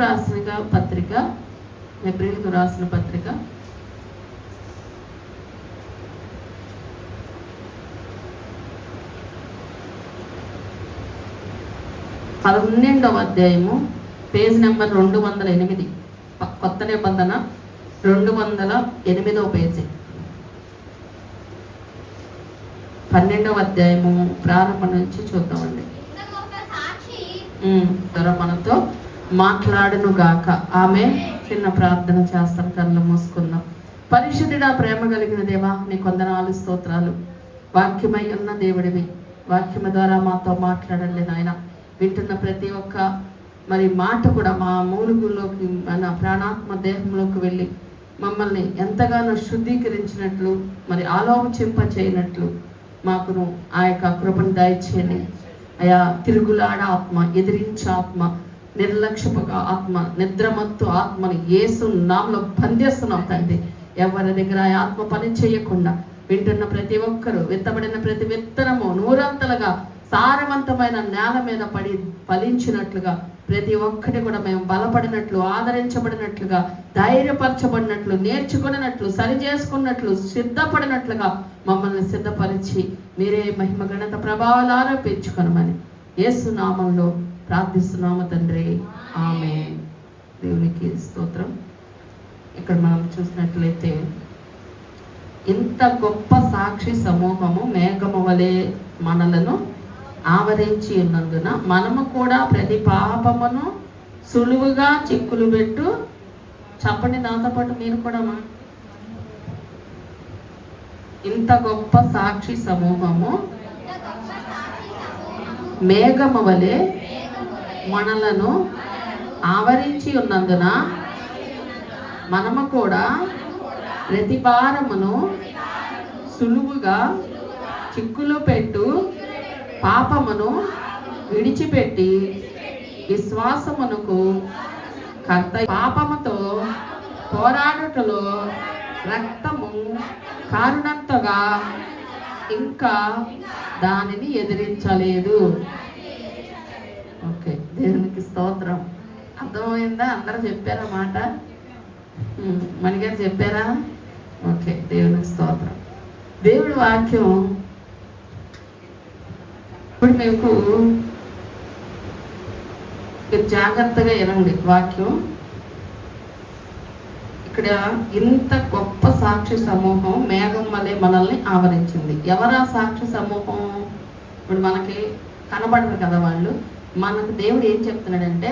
రాసిన పత్రిక, హెబ్రీయులకు రాసిన పత్రిక 11వ అధ్యాయము, పేజ్ నెంబర్ 208, కొత్త నిబంధన 208వ పేజీ. 12వ అధ్యాయము ప్రారంభం నుంచి చూద్దామండి. మనతో మాట్లాడును గాక. ఆమె చిన్న ప్రార్థన చేస్తాం, కళ్ళు మూసుకుందాం. పరిశుద్ధుడా, ప్రేమ కలిగిన దేవా, నీ కొందనాలు, స్తోత్రాలు. వాక్యమై ఉన్న దేవుడివి, వాక్యము ద్వారా మాతో మాట్లాడండి నాయన. వింటున్న ప్రతి ఒక్క మాట కూడా మా మూలుగులోకి, మన ప్రాణాత్మ దేహంలోకి వెళ్ళి మమ్మల్ని ఎంతగానో శుద్ధీకరించినట్లు, ఆలోచింప చేయనట్లు మాకును ఆ యొక్క కృపను దయచేయండి అయా. తిరుగులాడ ఆత్మ, ఎదిరించే ఆత్మ, నిర్లక్ష్యపు ఆత్మ, నిద్రమత్తు ఆత్మని యేసు నామములో బంధిస్తున్నాం తండ్రి. ఎవరి దగ్గర ఆ ఆత్మ పని చేయకుండా వింటున్న ప్రతి ఒక్కరూ విత్తబడిన ప్రతి విత్తనము నూరంతలుగా సారవంతమైన నేల మీద పడి ఫలించినట్లుగా, ప్రతి ఒక్కటి కూడా మేము బలపడినట్లు, ఆదరించబడినట్లుగా, ధైర్యపరచబడినట్లు, నేర్చుకున్నట్లు, సరి చేసుకున్నట్లు, సిద్ధపడినట్లుగా మమ్మల్ని సిద్ధపరిచి మీరే మహిమ ఘనత ప్రభావాలు ఆరోపించుకొనమని యేసు నామంలో ప్రార్థిస్తున్నాము తండ్రి, ఆమేన్. దేవునికి స్తోత్రం. ఇక్కడ మనం చూసినట్లయితే ఇంత గొప్ప సాక్షి సమూహము మేఘము వలె మనలను ఆవరించి ఉన్నందున మనము కూడా ప్రతి పాపమును సులువుగా చిక్కులు పెట్టు. చెప్పండి నాతో పాటు మీరు కూడా. ఇంత గొప్ప సాక్షి సమూహము మేఘము వలె మనలను ఆవరించి ఉన్నందున మనము కూడా ప్రతి భారమును సులువుగా చిక్కులు పెట్టు పాపమును విడిచిపెట్టి విశ్వాసమునకు కర్త. పాపముతో పోరాడుటలో రక్తము కారునంతగా ఇంకా దానిని ఎదిరించలేదు. ఓకే, దేవునికి స్తోత్రం. అర్థమైందా? అందరూ చెప్పారా మాట? మణిగారు చెప్పారా? ఓకే, దేవునికి స్తోత్రం. దేవుడి వాక్యం ఇప్పుడు మీకు మీరు జాగ్రత్తగా వినండి. వాక్యం ఇక్కడ ఇంత గొప్ప సాక్షి సమూహం మేఘం వలె మనల్ని ఆవరించింది. ఎవరా సాక్షి సమూహం? ఇప్పుడు మనకి కనబడరు కదా వాళ్ళు. మనకు దేవుడు ఏం చెప్తున్నాడంటే,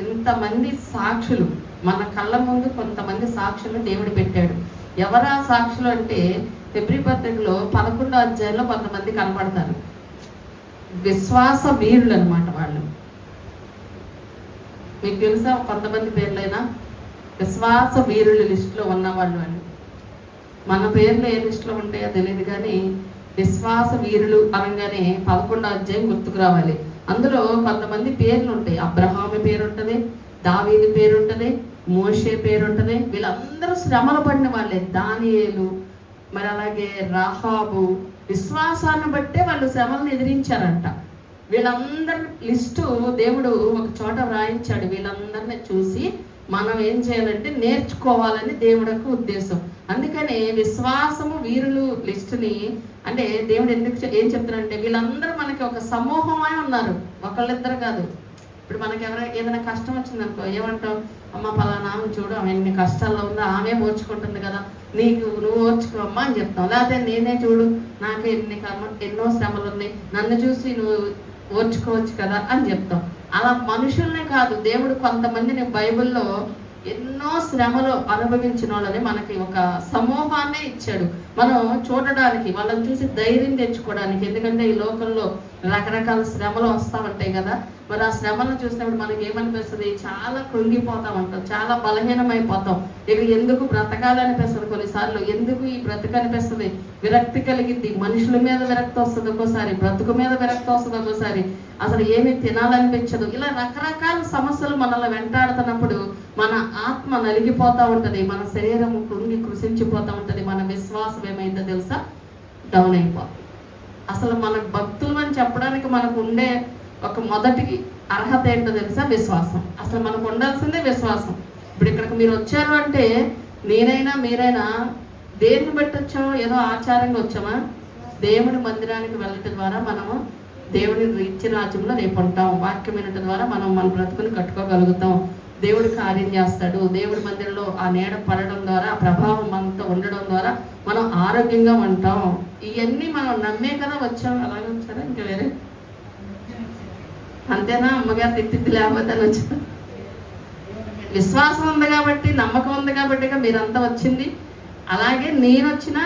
ఇంతమంది సాక్షులు మన కళ్ళ ముందు కొంతమంది సాక్షులు దేవుడు పెట్టాడు. ఎవరా సాక్షులు అంటే, హెబ్రీ పత్రికలో 11వ అధ్యాయంలో కొంతమంది కనబడతారు. విశ్వాస వీరులు అనమాట వాళ్ళు. మీకు తెలుసా కొంతమంది పేర్లైనా? విశ్వాస వీరుల లిస్టులో ఉన్నవాళ్ళు అని. మన పేర్లు ఏ లిస్టులో ఉంటాయో తెలియదు, కానీ విశ్వాస వీరులు అనగానే 11వ అధ్యాయం గుర్తుకు రావాలి. అందులో కొంతమంది పేర్లు ఉంటాయి. అబ్రహాము పేరు ఉంటుంది, దావీదు పేరు ఉంటుంది, మోషే పేరు ఉంటుంది. వీళ్ళందరూ శ్రమలు పడిన వాళ్ళే. దానియేలు, అలాగే రాహాబు. విశ్వాసాన్ని బట్టే వాళ్ళు శ్రమలను ఎదిరించారంట. వీళ్ళందరి లిస్టు దేవుడు ఒక చోట వ్రాయించాడు. వీళ్ళందరినీ చూసి మనం ఏం చేయాలంటే నేర్చుకోవాలని దేవుడికి ఉద్దేశం. అందుకనే విశ్వాసము వీరులు లిస్టుని అంటే దేవుడు ఎందుకు ఏం చెప్తున్నాడంటే, వీళ్ళందరూ మనకి ఒక సమూహమై ఉన్నారు, ఒకళ్ళిద్దరు కాదు. ఇప్పుడు మనకి ఏదైనా కష్టం వచ్చిందనుకో, ఏమంటావు? అమ్మ పలానా ఆమె చూడు, ఆమె ఎన్ని కష్టాల్లో ఉందో, ఆమె ఓర్చుకుంటుంది కదా, నువ్వు ఓర్చుకోమ్మా అని చెప్తాం. లేకపోతే నేనే చూడు, నాకు ఎన్నో శ్రమలు ఉన్నాయి, నన్ను చూసి నువ్వు ఓర్చుకోవచ్చు కదా అని చెప్తాం. అలా మనుషుల్నే కాదు, దేవుడు కొంతమందిని బైబిల్లో ఎన్నో శ్రమలు అనుభవించిన వాళ్ళని మనకి ఒక సమూహాన్నే ఇచ్చాడు. మనం చూడడానికి, వాళ్ళని చూసి ధైర్యం తెచ్చుకోవడానికి. ఎందుకంటే ఈ లోకంలో రకరకాల శ్రమలు వస్తూ ఉంటాయి కదా. ఆ శ్రమలను చూసినప్పుడు మనకి ఏమనిపిస్తుంది? చాలా కృంగిపోతూ ఉంటాం, చాలా బలహీనమైపోతాం. ఇక ఎందుకు బ్రతకాలనిపిస్తుంది కొన్నిసార్లు. ఎందుకు ఈ బ్రతుకు అనిపిస్తుంది? విరక్తి కలిగింది. మనుషుల మీద విరక్తి వస్తుంది ఒక్కోసారి, బ్రతుకు మీద విరక్తి వస్తుంది ఒక్కోసారి, అసలు ఏమీ తినాలనిపించదు. ఇలా రకరకాల సమస్యలు మనల్ని వెంటాడుతున్నప్పుడు మన ఆత్మ నలిగిపోతూ ఉంటుంది, మన శరీరం కృంగి కృషించిపోతూ ఉంటుంది. మన విశ్వాసం ఏమైందో తెలుసా? డౌన్ అయిపోతుంది. అసలు మన భక్తులు అని చెప్పడానికి మనకు ఉండే ఒక మొదటి అర్హత ఏంటో తెలుసా? విశ్వాసం. అసలు మనకు ఉండాల్సిందే విశ్వాసం. ఇప్పుడు ఇక్కడికి మీరు వచ్చారు అంటే నేనైనా మీరైనా దేన్ని బట్టి వచ్చామో? ఏదో ఆచారంగా వచ్చామా? దేవుని మందిరానికి వెళ్ళటం ద్వారా మనము దేవుని ఇచ్చిన రాజ్యంలో రేపు ఉంటాం. వాక్యం వినటం ద్వారా మనం మన బ్రతుకుని కట్టుకోగలుగుతాం. దేవుడు కార్యం చేస్తాడు. దేవుడి మందిరంలో ఆ నీడ పడడం ద్వారా, ఆ ప్రభావం మనతో ఉండడం ద్వారా మనం ఆరోగ్యంగా ఉంటాం. ఇవన్నీ మనం నమ్మే కదా వచ్చాం. అలాగే వచ్చారా? ఇంకా వేరే అంతేనా? అమ్మగారు తిట్టిద్ది లేకపోతే అని వచ్చారు. విశ్వాసం ఉంది కాబట్టి, నమ్మకం ఉంది కాబట్టి మీరంతా వచ్చింది. అలాగే నేను వచ్చినా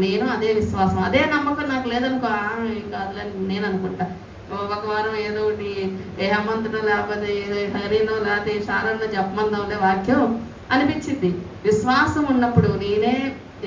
నేను అదే విశ్వాసం, అదే నమ్మకం నాకు లేదనుకో, కాదులే నేను అనుకుంటా. ఒక వారం ఏదో ఒకటి హేమంతుడో లేకపోతే హరినో లేకపోతే శారన్నో చెప్పమందాంలే వాక్యం అనిపించింది. విశ్వాసం ఉన్నప్పుడు నేనే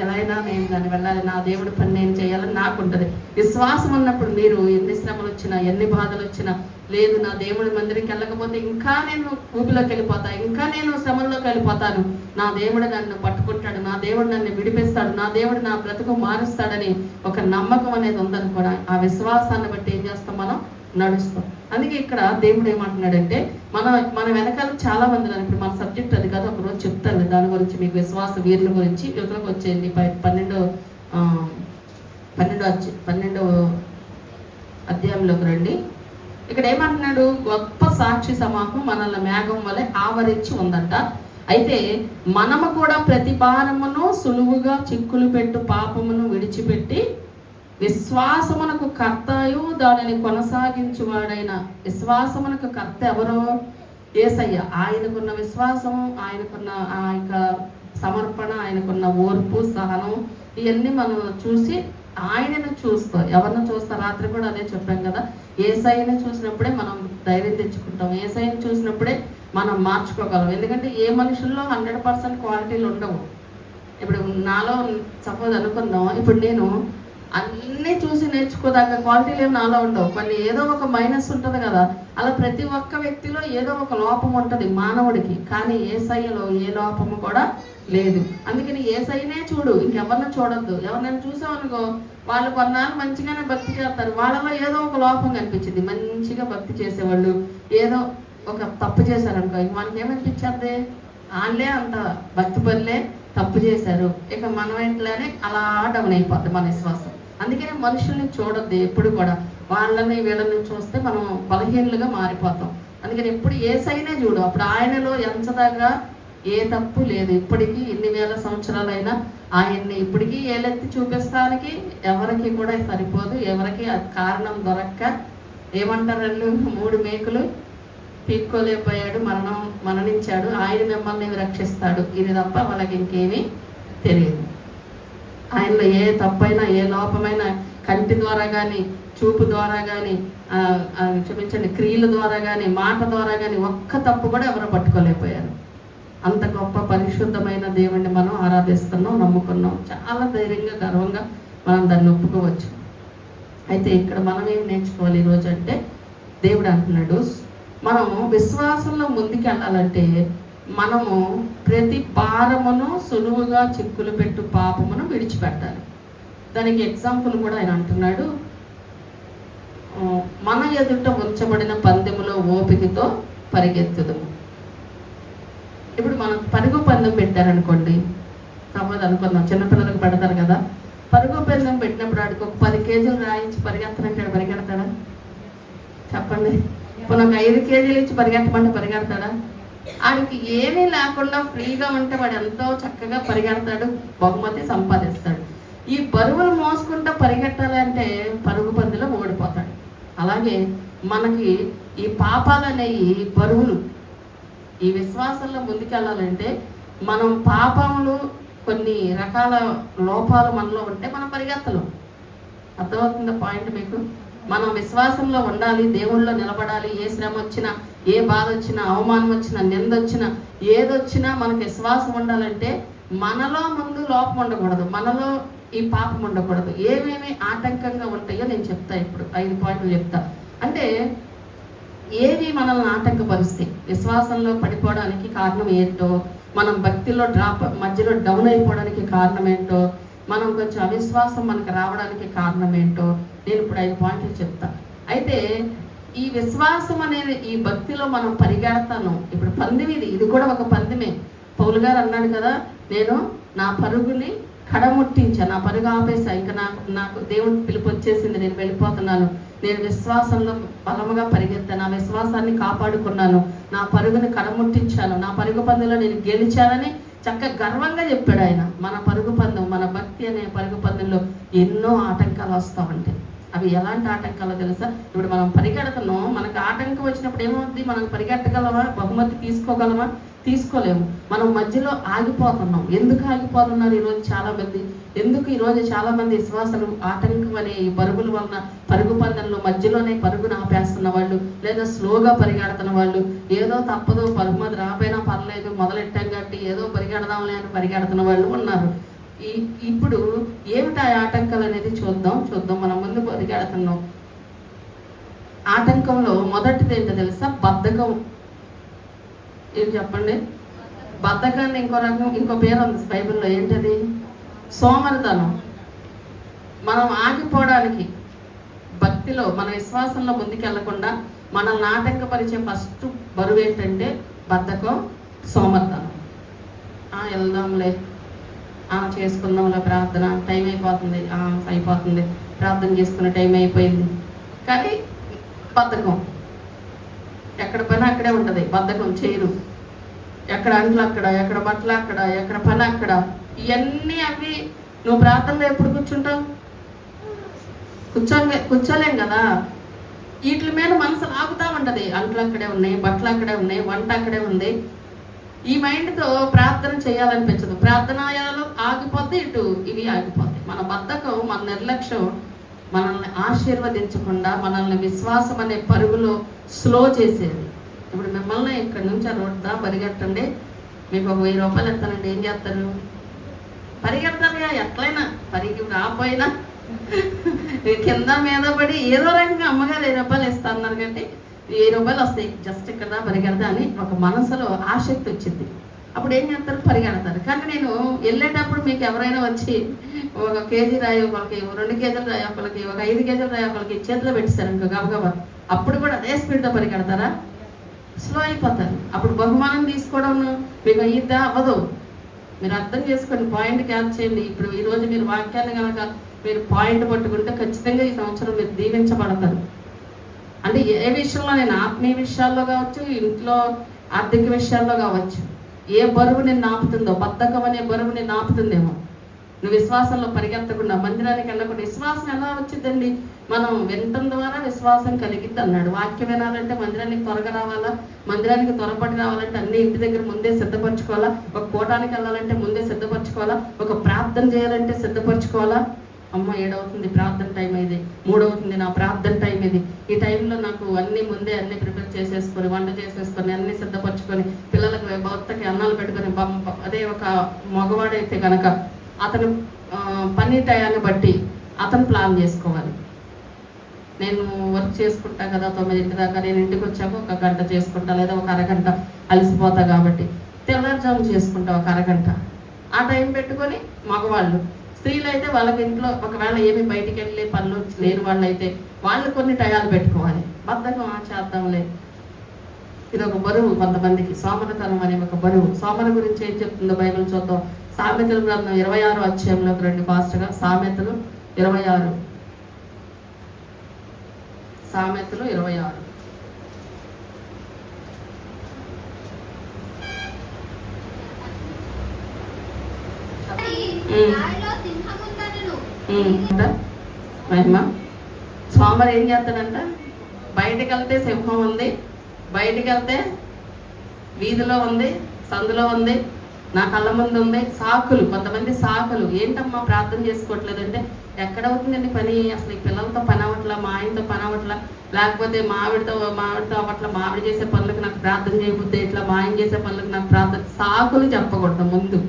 ఎలా అయినా నేను దాన్ని వెళ్ళాలి, నా దేవుడి పని నేను చేయాలని నాకు ఉంటుంది. విశ్వాసం ఉన్నప్పుడు మీరు ఎన్ని శ్రమలు వచ్చినా, ఎన్ని బాధలు వచ్చినా, లేదు నా దేవుడి మందిరికి వెళ్ళకపోతే ఇంకా నేను ఊపిలోకి వెళ్ళిపోతా, ఇంకా నేను శ్రమంలోకి వెళ్ళిపోతాను, నా దేవుడు నన్ను పట్టుకుంటాడు, నా దేవుడు నన్ను విడిపిస్తాడు, నా దేవుడు నా బ్రతుకు మారుస్తాడని ఒక నమ్మకం అనేది ఉందనుకోడా, ఆ విశ్వాసాన్ని బట్టి ఏం చేస్తాం? మనం నడుస్తాం. అందుకే ఇక్కడ దేవుడు ఏమంటున్నాడంటే మన వెనకాల చాలా మంది ఉన్నారు. ఇప్పుడు మన సబ్జెక్ట్ అది కాదు, ఒకరోజు చెప్తాను దాని గురించి, మీకు విశ్వాస వీరుల గురించి. యువతలకు వచ్చేయండి 12వ అధ్యాయంలోకి రండి. ఇక్కడ ఏమంటున్నాడు? గొప్ప సాక్షి సమూహం మనల్ని మేఘం వలె ఆవరించి ఉందంట. అయితే మనము కూడా ప్రతి భారమును సులువుగా చిక్కులు పెట్టు పాపమును విడిచిపెట్టి విశ్వాసమునకు కర్తయు దానిని కొనసాగించువాడైన, విశ్వాసమునకు కర్త ఎవరో? యేసయ్య. ఆయనకున్న విశ్వాసం, ఆయనకున్న ఆ యొక్క సమర్పణ, ఆయనకున్న ఓర్పు, సహనం, ఇవన్నీ మనం చూసి ఆయనను చూస్తాం. ఎవరిని చూస్తా? రాత్రి కూడా అదే చెప్పాం కదా, యేసయ్యని చూసినప్పుడే మనం ధైర్యం తెచ్చుకుంటాం. యేసయ్యని చూసినప్పుడే మనం మార్చుకోగలం. ఎందుకంటే ఏ మనుషుల్లో 100% క్వాలిటీలు ఉండవు. ఇప్పుడు నాలో సపోజ్ అనుకుందాం, ఇప్పుడు నేను అన్నీ చూసి నేర్చుకోదాకా క్వాలిటీలు ఏమి నాలో ఉండవు. కొన్ని ఏదో ఒక మైనస్ ఉంటుంది కదా, అలా ప్రతి ఒక్క వ్యక్తిలో ఏదో ఒక లోపం ఉంటుంది మానవుడికి. కానీ యేసయ్యలో ఏ లోపము కూడా లేదు. అందుకని యేసయ్యనే చూడు, ఇంకెవరిని చూడొద్దు. ఎవరినైనా చూసామనుకో, వాళ్ళు కొన్నాళ్ళు మంచిగానే భక్తి చేస్తారు, వాళ్ళలో ఏదో ఒక లోపం కనిపించింది. మంచిగా భక్తి చేసేవాళ్ళు ఏదో ఒక తప్పు చేశారనుకో, ఇంక మనకి ఏమనిపించేది? వాళ్ళే అంత భక్తి పనులే తప్పు చేశారు, ఇక మనం ఇంట్లోనే అలా డౌన్ అయిపోద్ది మన విశ్వాసం. అందుకని మనుషుల్ని చూడొద్దు ఎప్పుడు కూడా. వాళ్ళని వీళ్ళని చూస్తే మనం బలహీనులుగా మారిపోతాం. అందుకని ఎప్పుడు యేసయ్యనే చూడు, అప్పుడు ఆయనలో ఎంచదాగా ఏ తప్పు లేదు. ఇప్పటికీ ఎన్ని వేల సంవత్సరాలైనా ఆయన్ని ఇప్పటికీ ఏలెత్తి చూపిస్తానికి ఎవరికి కూడా సరిపోదు. ఎవరికి కారణం దొరక్క ఏమంటారు వాళ్ళు? 3 మేకులు పీక్కోలేకపోయాడు, మరణించాడు, ఆయన మిమ్మల్ని రక్షిస్తాడు, ఇది తప్ప వాళ్ళకి ఇంకేమీ తెలియదు. ఆయనలో ఏ తప్పైనా, ఏ లోపమైన కంటి ద్వారా కానీ, చూపు ద్వారా కానీ, క్షమించండి, క్రియల ద్వారా కానీ, మాట ద్వారా కానీ ఒక్క తప్పు కూడా ఎవరు పట్టుకోలేకపోయారు. అంత గొప్ప పరిశుద్ధమైన దేవుణ్ణి మనం ఆరాధిస్తున్నాం, నమ్ముకున్నాం. చాలా ధైర్యంగా, గర్వంగా మనం దాన్ని ఒప్పుకోవచ్చు. అయితే ఇక్కడ మనం ఏం నేర్చుకోవాలి ఈరోజు అంటే, దేవుడు అంటున్నాడు మనము విశ్వాసంలో ముందుకెళ్ళాలంటే మనము ప్రతి భారమును సులువుగా చిక్కులు పెట్టు పాపమును విడిచిపెట్టాలి. దానికి ఎగ్జాంపుల్ కూడా ఆయన అంటున్నాడు, మన ఎదుట ఉంచబడిన పందెములో ఓపికతో పరిగెత్తుదము. ఇప్పుడు మనం పరుగు పందెం పెట్టారనుకోండి, సపోజ్ అనుకుందాం, చిన్నపిల్లలకు పెడతారు కదా, పరుగు పందెం పెట్టినప్పుడు ఆడికి ఒక 10 కేజీలు రాయించి పరిగెత్తనంటే పరిగెడతాడా? చెప్పండి. ఇప్పుడు ఒక 5 కేజీలు ఇచ్చి పరిగెత్తమంటే పరిగెడతాడా? ఆడికి ఏమీ లేకుండా ఫ్రీగా ఉంటే వాడు ఎంతో చక్కగా పరిగెడతాడు, బహుమతి సంపాదిస్తాడు. ఈ బరువులు మోసుకుంటూ పరిగెట్టాలి అంటే పరుగు పందెంలో ఓడిపోతాడు. అలాగే మనకి ఈ పాపాలు అనేవి బరువులు. ఈ విశ్వాసంలో ముందుకెళ్ళాలంటే మనం పాపములు, కొన్ని రకాల లోపాలు మనలో ఉంటే మనం పరిగెత్తలేం. అర్థమవుతుందా పాయింట్ మీకు? మనం విశ్వాసంలో ఉండాలి, దేవుళ్ళలో నిలబడాలి. ఏ శ్రమ వచ్చినా, ఏ బాధ వచ్చినా, అవమానం వచ్చినా, నింద వచ్చినా, ఏదొచ్చినా మనకు విశ్వాసం ఉండాలంటే మనలో ముందు లోపం ఉండకూడదు, మనలో ఈ పాపం ఉండకూడదు. ఏమేమి ఆటంకంగా ఉంటాయో నేను చెప్తా. ఇప్పుడు 5 పాయింట్లు చెప్తా. అంటే ఏవి మనల్ని ఆటంకపరుస్తాయి, విశ్వాసంలో పడిపోవడానికి కారణం ఏంటో, మనం భక్తిలో మధ్యలో డౌన్ అయిపోవడానికి కారణం ఏంటో, మనం కొంచెం అవిశ్వాసం మనకు రావడానికి కారణం ఏంటో నేను ఇప్పుడు 5 పాయింట్లు చెప్తా. అయితే ఈ విశ్వాసం అనేది ఈ భక్తిలో మనం పరిగెడతాను. ఇప్పుడు పందెం ఇది కూడా ఒక పందెమే. పౌలు గారు అన్నాడు కదా, నేను నా పరుగుని కడముట్టించా, నా పరుగు ఆపేసా, ఇంకా నాకు దేవుడి పిలుపు వచ్చేసింది, నేను వెళ్ళిపోతున్నాను, నేను విశ్వాసంలో బలముగా పరిగెత్తాను, నా విశ్వాసాన్ని కాపాడుకున్నాను, నా పరుగుని కడముట్టించాను, నా పరుగు పందెంలో నేను గెలిచానని చక్కగా గర్వంగా చెప్పాడు ఆయన. మన పరుగు పందెం, మన భక్తి అనే పరుగు పందెంలో ఎన్నో ఆటంకాలు వస్తూ ఉంటాయి. అవి ఎలాంటి ఆటంకాలో తెలుసా? ఇప్పుడు మనం పరిగెడుతున్నాం, మనకు ఆటంకం వచ్చినప్పుడు ఏమవుతుంది? మనం పరిగెట్టగలమా? బహుమతి తీసుకోగలమా? తీసుకోలేము. మనం మధ్యలో ఆగిపోతున్నాం. ఎందుకు ఆగిపోతున్నారు ఈరోజు చాలామంది? ఎందుకు ఈరోజు చాలామంది విశ్వాసాలు ఆటంకం అనే ఈ పరుగుల వలన, పరుగు పందెంలో మధ్యలోనే పరుగును ఆపేస్తున్న వాళ్ళు, లేదా స్లోగా పరిగెడుతున్న వాళ్ళు, ఏదో తప్పదు బహుమతి రాపోయినా పర్లేదు మొదలెట్టాం కాబట్టి ఏదో పరిగెడదాంలే అని పరిగెడుతున్న వాళ్ళు ఉన్నారు. ఇప్పుడు ఏమిటి ఆ ఆటంకాలు అనేది చూద్దాం. మనం ముందు పరిగెడుతున్నాం. ఆటంకంలో మొదటిది ఏంటో తెలుసా? బద్ధకం. ఏం చెప్పండి? బద్ధకాన్ని ఇంకో పేరు ఉంది బైబిల్లో. ఏంటది? సోమరితనం. మనం ఆగిపోవడానికి, భక్తిలో మన విశ్వాసంలో ముందుకెళ్లకుండా మనల్ని ఆటంకపరిచే ఫస్ట్ బరువు ఏంటంటే బద్ధకం, సోమరితనం. వెళ్దాంలే, చేసుకుందాంలే, ప్రార్థన టైం అయిపోతుంది, అయిపోతుంది, ప్రార్థన చేసుకునే టైం అయిపోయింది. కానీ బద్ధకం ఎక్కడ పని అక్కడే ఉంటుంది. బద్ధకం చేయరు. ఎక్కడ అంట్లు అక్కడ, ఎక్కడ బట్టలు అక్కడ, ఎక్కడ పని అక్కడ. ఇవన్నీ అవి నువ్వు ప్రార్థనలో ఎప్పుడు కూర్చుంటావు? కూర్చోలేం కదా. వీటి మీద మనసు ఆగుతూ ఉంటుంది. అంట్లు అక్కడే ఉన్నాయి, బట్టలు అక్కడే ఉన్నాయి, వంట అక్కడే ఉంది. ఈ మైండ్తో ప్రార్థన చేయాలనిపించదు. ప్రార్థన ఆగిపోతే ఇటు ఇవి ఆగిపోతాయి. మన బద్ధకం, మన నిర్లక్ష్యం మనల్ని ఆశీర్వదించకుండా మనల్ని విశ్వాసం అనే పరుగులో స్లో చేసేది. ఇప్పుడు మిమ్మల్ని ఇక్కడి నుంచి ఆ రోడ్డు దా పరిగెట్టండి, మీకు ఒక 1000 రూపాయలు ఇస్తానండి, ఏం చేస్తారు? పరిగెడతారుగా. ఎట్లయినా పరిగి రాపోయినా కింద మీద పడి ఏదో రకంగా అమ్మగారు 1000 రూపాయలు ఇస్తా అన్నారు కాబట్టి 1000 రూపాయలు వస్తాయి, జస్ట్ ఇక్కడ పరిగెడతా అని ఒక మనసులో ఆసక్తి వచ్చింది. అప్పుడు ఏం చేస్తారు? పరిగెడతారు. కానీ నేను వెళ్ళేటప్పుడు మీకు ఎవరైనా వచ్చి 1 కేజీ రాయి ఒకరికి, 2 కేజీలు రాయి ఒకరికి, 5 కేజీలు రాయి ఒకరికి చేతిలో పెట్టిస్తారు ఇంకో గబగబా, అప్పుడు కూడా అదే స్పీడ్తో పరిగెడతారా? స్లో అయిపోతారు. అప్పుడు బహుమానం తీసుకోవడం మీకు అయ్యిద్దా? అవ్వదు. మీరు అర్థం చేసుకోండి, పాయింట్ క్యాచ్ చేయండి. ఇప్పుడు ఈరోజు మీరు వాక్యాన్ని కనుక మీరు పాయింట్ పట్టుకుంటే ఖచ్చితంగా ఈ సంవత్సరం మీరు దీవించబడతారు. అంటే ఏ విషయంలో, నేను ఆత్మీయ విషయాల్లో కావచ్చు, ఇంట్లో ఆర్థిక విషయాల్లో కావచ్చు, ఏ బరువు నిన్ను ఆపుతుందో, బద్ధకం అనే బరువు నిన్ను ఆపుతుందేమో. నువ్వు విశ్వాసంలో పరిగెత్తకుండా, మందిరానికి వెళ్ళకుండా. విశ్వాసం ఎలా వచ్చిందండి? మనం వినటం ద్వారా విశ్వాసం కలిగిద్ది అన్నాడు. వాక్యం వినాలంటే మందిరానికి త్వరగా రావాలా, మందిరానికి త్వరపడి రావాలంటే అన్ని ఇంటి దగ్గర ముందే సిద్ధపరచుకోవాలా, ఒక కూటానికి వెళ్ళాలంటే ముందే సిద్ధపరచుకోవాలా, ఒక ప్రార్థన చేయాలంటే సిద్ధపరచుకోవాలా. అమ్మ 7 అవుతుంది ప్రార్థన టైం, ఇది 3 అవుతుంది నా ప్రార్థన టైం, ఇది ఈ టైంలో నాకు అన్నీ ముందే అన్నీ ప్రిపేర్ చేసేసుకొని, వంట చేసేసుకొని, అన్నీ సిద్ధపరచుకొని, పిల్లలకు భర్తకి అన్నాలు పెట్టుకొని, అదే ఒక మగవాడైతే కనుక అతను పని టయాన్ని బట్టి అతను ప్లాన్ చేసుకోవాలి. నేను వర్క్ చేసుకుంటా కదా 9 దాకా, నేను ఇంటికి వచ్చాక 1 గంట చేసుకుంటా, లేదా 1 అరగంట అలసిపోతా కాబట్టి తెల్లవారుజాము చేసుకుంటా 1 అరగంట. ఆ టైం పెట్టుకొని మగవాళ్ళు, స్త్రీలు అయితే వాళ్ళకి ఇంట్లో ఒకవేళ ఏమి బయటికి వెళ్ళి పనులు లేని వాళ్ళు అయితే వాళ్ళు కొన్ని టయాలు పెట్టుకోవాలి. బద్ధకం చేద్దాంలే, ఇది ఒక బరువు కొంతమందికి. సోమరితనం అనే ఒక బరువు. సోమరి గురించి ఏం చెప్తుందో బైబిల్ చూద్దాం. సామెతల గ్రంథం 26వ అధ్యాయంలోకి రండి ఫాస్ట్గా. సామెతలు 26. సామెతలు 26. మహిమ. సోమరి ఏం చేస్తాడంట? బయటకు వెళ్తే సింహం ఉంది, బయటకు వెళ్తే వీధిలో ఉంది, సందులో ఉంది, నా కళ్ళ ముందు ఉంది. సాకులు, కొంతమంది సాకులు. ఏంటమ్మా ప్రార్థన చేసుకోవట్లేదంటే, ఎక్కడవుతుందండి పని? అసలు ఈ పిల్లలతో పని అవ్వట్లా, మా ఆయనతో పని అవ్వట్లా, లేకపోతే మావిడితో అవ్వట్లా, మావిడి చేసే పనులకు నాకు ప్రార్థన చేయబుద్ది, ఇట్లా మా ఆయన చేసే పనులకు నాకు ప్రార్థన. సాకులు చెప్పకూడదు ముందు.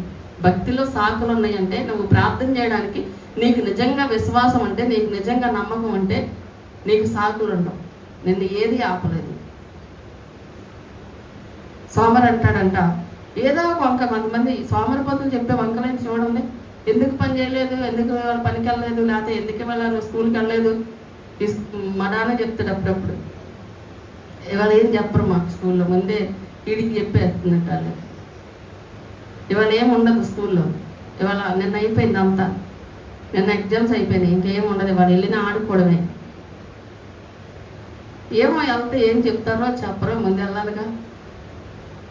భక్తిలో సాకులు ఉన్నాయంటే, నువ్వు ప్రార్థన చేయడానికి నీకు నిజంగా విశ్వాసం అంటే, నీకు నిజంగా నమ్మకం అంటే నీకు సాకులు ఉండవు. నిన్ను ఏది ఆపలేదు. సోమరి అంటాడంట ఏదో ఒక వంక. కొంతమంది సోమరిపోతులు చెప్పే వంకలని చూడండి. ఎందుకు పని చేయలేదు, ఎందుకు పనికి వెళ్ళలేదు, లేకపోతే ఎందుకు వెళ్ళాను, స్కూల్కి వెళ్ళలేదు. మా నాన్న చెప్తాడు అప్పుడప్పుడు, ఇవాళ ఏం చెప్పరు మాకు స్కూల్లో, ముందే వీడికి చెప్పేస్తున్నట్టు వాళ్ళు. ఇవాళ ఏమి ఉండదు స్కూల్లో. ఇవాళ నిన్న అయిపోయింది అంతా, నిన్న ఎగ్జామ్స్ అయిపోయినాయి, ఇంకేం ఉండదు. ఇవాళ వెళ్ళినా ఆడుకోవడమే. ఏమో వెళ్తే ఏం చెప్తారో చెప్పరో, ముందు వెళ్ళాలిగా.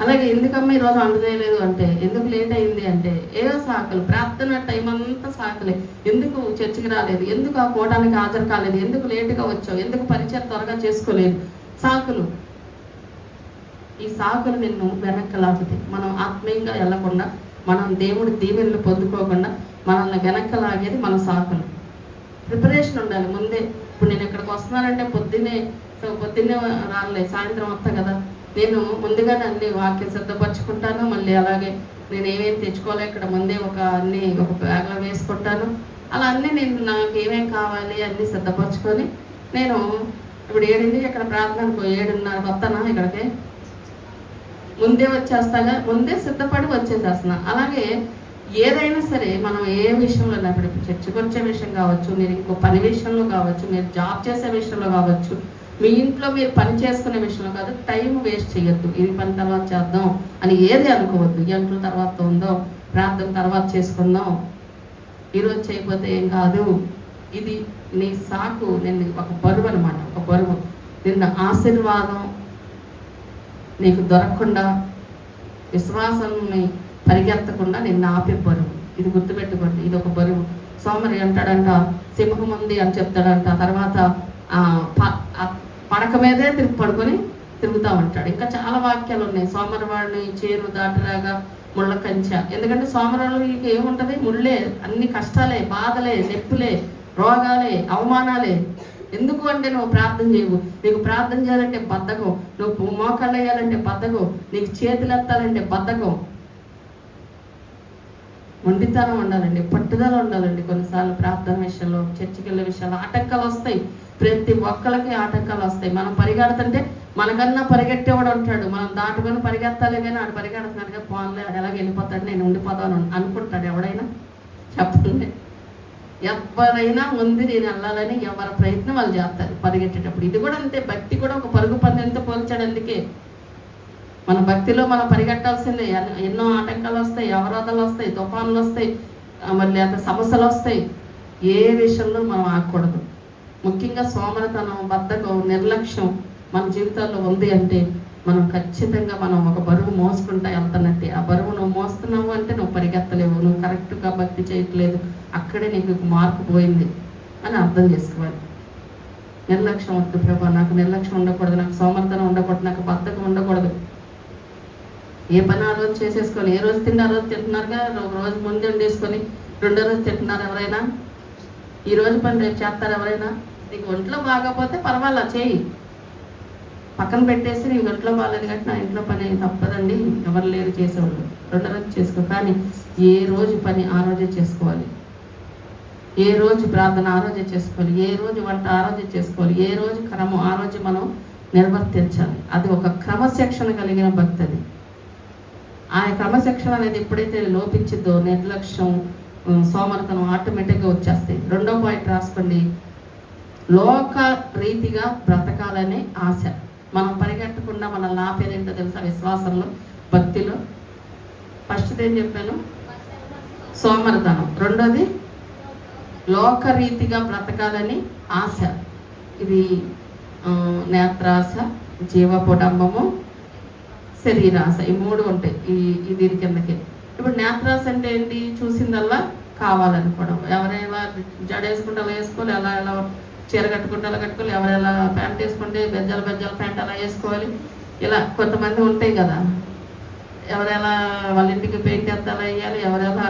అలాగే ఎందుకమ్మా ఈరోజు వంట చేయలేదు అంటే, ఎందుకు లేట్ అయింది అంటే ఏదో సాకులు. ప్రార్థన టైం అంతా సాకులే. ఎందుకు చర్చికి రాలేదు, ఎందుకు ఆ కూటానికి హాజరు కాలేదు, ఎందుకు లేటుగా వచ్చావు, ఎందుకు పరిచయం త్వరగా చేసుకోలేదు, సాకులు. ఈ సాకులు నిన్ను వెనక్కి లాగుతాయి. మనం ఆత్మీయంగా వెళ్ళకుండా, మనం దేవుడి దీవెనలు పొందుకోకుండా మనల్ని వెనక్కి లాగేది మన సాకులు. ప్రిపరేషన్ ఉండాలి ముందే. ఇప్పుడు నేను ఇక్కడికి వస్తున్నానంటే పొద్దున్నే రాలే, సాయంత్రం వస్తా కదా, నేను ముందుగానే అన్ని వాక్యం సిద్ధపరచుకుంటాను. మళ్ళీ అలాగే నేను ఏమేమి తెచ్చుకోవాలి ఇక్కడ ముందే ఒక బ్యాగ్లో వేసుకుంటాను. అలా అన్నీ నేను నాకు ఏమేమి కావాలి అన్నీ సిద్ధపరచుకొని, నేను ఇప్పుడు 7 ఇక్కడ ప్రార్థనకు 7:30 వస్తానా, ఇక్కడికి ముందే వచ్చేస్తాగా, ముందే సిద్ధపడి వచ్చేసేస్తున్నా. అలాగే ఏదైనా సరే మనం ఏ విషయంలో, ఇప్పుడు చర్చకు వచ్చే విషయం కావచ్చు, మీరు ఇంకో పని విషయంలో కావచ్చు, మీరు జాబ్ చేసే విషయంలో కావచ్చు, మీ ఇంట్లో మీరు పని చేసుకునే విషయంలో కాదు, టైం వేస్ట్ చేయొద్దు. ఇది పని తర్వాత చేద్దాం అని ఏది అనుకోవద్దు. గంటల తర్వాత ఉందో, ప్రార్థన తర్వాత చేసుకుందాం, ఈరోజు చేయకపోతే ఏం కాదు. ఇది నీ సాకు, నేను ఒక బరువు అనమాట, ఒక బరువు. నిన్న ఆశీర్వాదం నీకు దొరకకుండా, విశ్వాసాన్ని పరిగెత్తకుండా నిన్ను ఆపే బరువు. ఇది గుర్తుపెట్టుకోండి, ఇది ఒక బరువు. సోమరి అంటాడంట, సింహం ఉంది అని చెప్తాడంట, తర్వాత పడక మీదే పడుకొని తిరుగుతూ ఉంటాడు. ఇంకా చాలా వాక్యాలు ఉన్నాయి. సోమరివాడిని చేను దాటరాగా ముళ్ళ కంచె. ఎందుకంటే సోమరివాళ్ళకి ఏముంటుంది, ముళ్ళే, అన్ని కష్టాలే, బాధలే, నొప్పులే, రోగాలే, అవమానాలే. ఎందుకు అంటే నువ్వు ప్రార్థన చేయవు. నీకు ప్రార్థన చేయాలంటే బద్ధకం, నువ్వు మోకాళ్ళు వేయాలంటే బద్ధకం, నీకు చేతులు ఎత్తాలంటే బద్ధకం. మొండితనం ఉండాలండి, పట్టుదల ఉండాలండి. కొన్నిసార్లు ప్రార్థన విషయంలో, చర్చికి వెళ్ళే విషయాల్లో ఆటంకాలు వస్తాయి. ప్రతి ఒక్కరికి ఆటంకాలు వస్తాయి. మనం పరిగెడుతుంటే మనకన్నా పరిగెట్టేవాడు ఉంటాడు. మనం దాటుకొని పరిగెత్తాలి, కానీ ఆడు పరిగెడుతున్నాడు కదా, ఫోన్లో ఎలాగ వెళ్ళిపోతాడు, నేను ఉండిపోతాను అనుకుంటాడు ఎవడైనా? చెప్పండి. ఎవరైనా ముందు నేను వెళ్ళాలని ఎవరి ప్రయత్నం వాళ్ళు చేస్తారు పరిగెట్టేటప్పుడు. ఇది కూడా అంతే, భక్తి కూడా ఒక పరుగు పందెంతో పోల్చాడు. అందుకే మన భక్తిలో మనం పరిగెట్టాల్సిందే. ఎన్నో ఆటంకాలు వస్తాయి, అవరోధాలు వస్తాయి, తుఫాన్లు వస్తాయి, మళ్ళీ అంత సమస్యలు వస్తాయి. ఏ విషయంలో మనం ఆగకూడదు. ముఖ్యంగా సోమరతనం, బద్ధకం, నిర్లక్ష్యం మన జీవితాల్లో ఉంది అంటే మనం ఖచ్చితంగా మనం ఒక బరువు మోసుకుంటా వెళ్తున్నట్టే. ఆ బరువు నువ్వు మోస్తున్నావు అంటే నువ్వు పరిగెత్తలేవు, నువ్వు కరెక్ట్గా భక్తి చేయట్లేదు, అక్కడే నీకు మార్పు పోయింది అని అర్థం చేసుకోవాలి. నిర్లక్ష్యం వద్దు ప్రభా, నాకు నిర్లక్ష్యం ఉండకూడదు, నాకు సోమరతనం ఉండకూడదు, నాకు బద్ధకం ఉండకూడదు. ఏ పని ఆ రోజు చేసేసుకోవాలి. ఏ రోజు తిండి ఆ రోజు తింటున్నారుగా, ఒక రోజు ముందు వండేసుకొని రెండో రోజు తింటున్నారు ఎవరైనా? ఈ రోజు పని రేపు చేస్తారు ఎవరైనా? నీకు ఒంట్లో బాగోకపోతే పర్వాలా, చేయి, పక్కన పెట్టేసి నీకు ఒంట్లో బాగాలేదు కాబట్టి నా ఇంట్లో పని తప్పదండి, ఎవరు లేరు చేసేవాళ్ళు, రెండో రోజు చేసుకో. కానీ ఏ రోజు పని ఆ రోజే చేసుకోవాలి, ఏ రోజు ప్రార్థన ఆ రోజే చేసుకోవాలి, ఏ రోజు వంట ఆ రోజే చేసుకోవాలి, ఏ రోజు క్రమం ఆ రోజు మనం నిర్వర్తించాలి. అది ఒక క్రమశిక్షణ కలిగిన భక్తి. అది ఆ క్రమశిక్షణ అనేది ఎప్పుడైతే లోపించిందో నిర్లక్ష్యం, సోమరతనం ఆటోమేటిక్గా వచ్చేస్తాయి. రెండో పాయింట్ రాసుకోండి, లోక రీతిగా బ్రతకాలనే ఆశ. మనం పరిగెట్టకుండా మనల్ని ఆపేదేంటో తెలుసా? విశ్వాసంలో, భక్తిలో. ఫస్ట్ ఏం చెప్పాను? సోమరతనం. రెండోది లోకరీతిగా బ్రతకాలని ఆశ. ఇది నేత్రాశ, జీవపుడంబము, శరీరాశ, ఈ మూడు ఉంటాయి ఈ దీని కిందకి. ఇప్పుడు నేత్రాశ అంటే ఏంటి? చూసిందల్లా కావాలనుకోవడం. ఎవరైనా జడేసుకుంటే అలా వేసుకోవాలి, ఎలా ఎలా చీర కట్టుకుంటే అలా కట్టుకోవాలి, ఎవరెలా ప్యాంట్ వేసుకుంటే బెజ్జాల ప్యాంట్ అలా వేసుకోవాలి. ఇలా కొంతమంది ఉంటాయి కదా, ఎవరెలా వాళ్ళ ఇంటికి పెయింట్ చేస్తే అలా వేయాలి, ఎవరెలా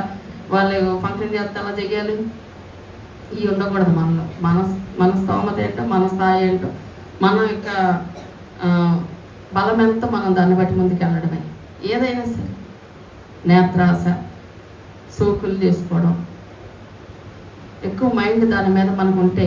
వాళ్ళు ఫంక్షన్ చేస్తే అలా చెయ్యాలి. ఇవి ఉండకూడదు మనలో. మన స్తోమత ఏంటో, మన స్థాయి ఏంటో, మన యొక్క బలం ఎంతో మనం దాన్ని బట్టి ముందుకు వెళ్ళడమే. ఏదైనా సరే నేత్రాశ, సోకులు చేసుకోవడం, ఎక్కువ మైండ్ దాని మీద మనకు ఉంటే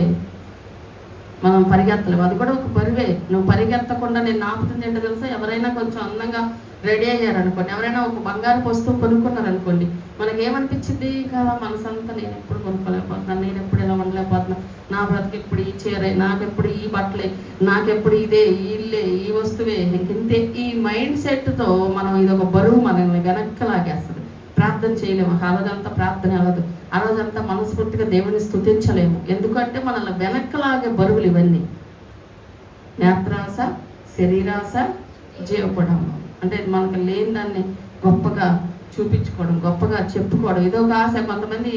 మనం పరిగెత్తలేము. అది కూడా ఒక బరువే. నువ్వు పరిగెత్తకుండా నేను ఆపుతుంది ఏంటో తెలుసా? ఎవరైనా కొంచెం అందంగా రెడీ అయ్యారనుకోండి, ఎవరైనా ఒక బంగారు వస్తువు కొనుక్కున్నారనుకోండి, మనకేమనిపించింది? ఇక మనసంతా నేను ఎప్పుడు కొనుక్కోలేకపోతున్నాను, నేను ఎప్పుడు ఇలా ఉండలేకపోతున్నాను, నా బ్రతికి ఎప్పుడు ఈ చీరే, నాకెప్పుడు ఈ బట్టలే, నాకెప్పుడు ఇదే, ఈ ఇల్లే, ఈ వస్తువే, ఇంతే. ఈ మైండ్ సెట్తో మనం ఇది ఒక బరువు మనల్ని వెనక్కి లాగేస్తుంది. ప్రార్థన చేయలేము. ఆ రోజంతా ప్రార్థన అవ్వదు. ఆ రోజంతా మనస్ఫూర్తిగా దేవుని స్తుతించలేము. ఎందుకంటే మనల్ని వెనక్కలాగే బరువులు ఇవన్నీ. నేత్రాస, శరీరాస, జీవపడం. అంటే మనకు లేని దాన్ని గొప్పగా చూపించుకోవడం, గొప్పగా చెప్పుకోవడం, ఇదో ఒక ఆశ. కొంతమంది